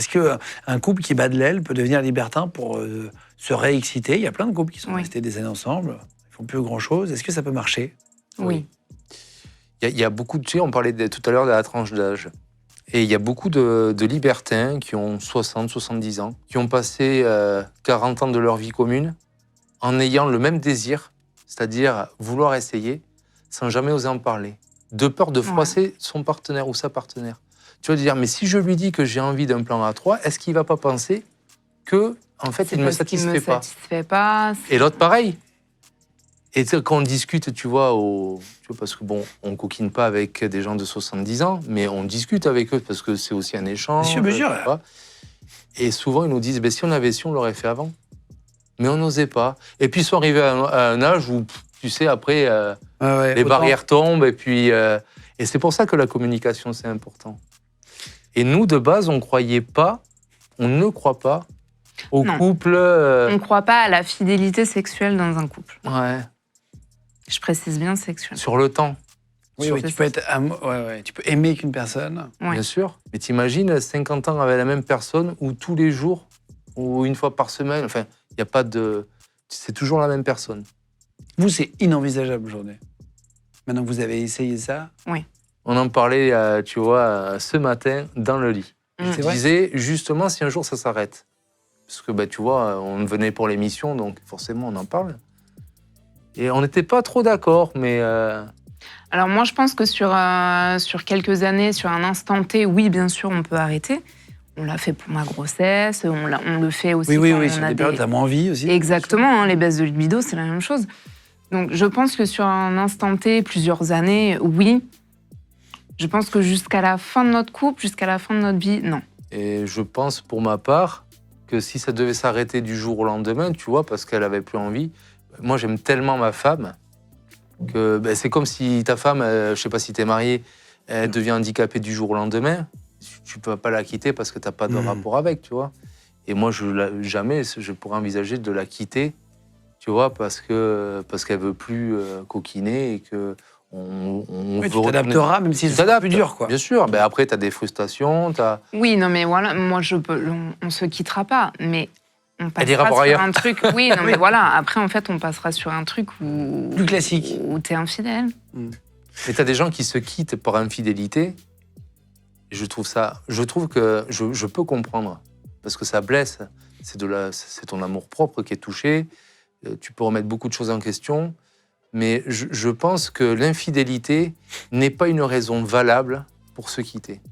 Est-ce qu'un couple qui bat de l'aile peut devenir libertin pour se réexciter? Il y a plein de couples qui sont restés des années ensemble, ils font plus grand-chose. Est-ce que ça peut marcher? Oui. Il y a beaucoup de... Tu sais, on parlait tout à l'heure de la tranche d'âge. Et il y a beaucoup de libertins qui ont 60, 70 ans, qui ont passé 40 ans de leur vie commune en ayant le même désir, c'est-à-dire vouloir essayer, sans jamais oser en parler, de peur de froisser son partenaire ou sa partenaire. Tu vas te dire, mais si je lui dis que j'ai envie d'un plan A3, est-ce qu'il ne va pas penser que, en fait, il ne me satisfait pas? Et l'autre, pareil. Et quand on discute, tu vois, parce que bon, on coquine pas avec des gens de 70 ans, mais on discute avec eux parce que c'est aussi un échange. Bien sûr. Et souvent, ils nous disent, si on avait su, on l'aurait fait avant. Mais on n'osait pas. Et puis, ils sont arrivés à un âge où, tu sais, après, les barrières tombent. Et puis, et c'est pour ça que la communication, c'est important. Et nous, de base, on ne croit pas au couple. On ne croit pas à la fidélité sexuelle dans un couple. Ouais. Je précise bien sexuelle. Sur le temps. Oui, tu peux tu peux aimer qu'une personne. Bien sûr. Mais t'imagines 50 ans avec la même personne ou tous les jours ou une fois par semaine. Enfin, il n'y a pas de... C'est toujours la même personne. Vous, c'est inenvisageable aujourd'hui. Maintenant que vous avez essayé ça. Oui. On en parlait, tu vois, ce matin dans le lit. Je vrai disais, justement, si un jour ça s'arrête. Parce que, tu vois, on venait pour l'émission, donc forcément, on en parle. Et on n'était pas trop d'accord, mais... Alors moi, je pense que sur quelques années, sur un instant T, oui, bien sûr, on peut arrêter. On l'a fait pour ma grossesse, on le fait aussi oui, quand on sur a des périodes où t'as moins envie aussi. Exactement, les baisses de libido, c'est la même chose. Donc je pense que sur un instant T, plusieurs années, oui. Je pense que jusqu'à la fin de notre couple, jusqu'à la fin de notre vie, non. Et je pense, pour ma part, que si ça devait s'arrêter du jour au lendemain, tu vois, parce qu'elle avait plus envie, moi j'aime tellement ma femme que c'est comme si ta femme, je sais pas si t'es marié, elle devient handicapée du jour au lendemain, tu peux pas la quitter parce que t'as pas de rapport avec, tu vois. Et moi jamais je pourrais envisager de la quitter, tu vois, parce qu'elle veut plus coquiner et que tu t'adapteras, même si c'est plus dur, quoi. Bien sûr. Ben après, tu as des frustrations. Oui, non, mais voilà, moi, on se quittera pas, mais on passera sur ailleurs. un truc. Oui, non, mais voilà. Après, en fait, on passera sur un truc où plus classique, où t'es infidèle. Mais t'as des gens qui se quittent par infidélité. Et je trouve que je peux comprendre parce que ça blesse. C'est ton amour propre qui est touché. Tu peux remettre beaucoup de choses en question. Mais je pense que l'infidélité n'est pas une raison valable pour se quitter.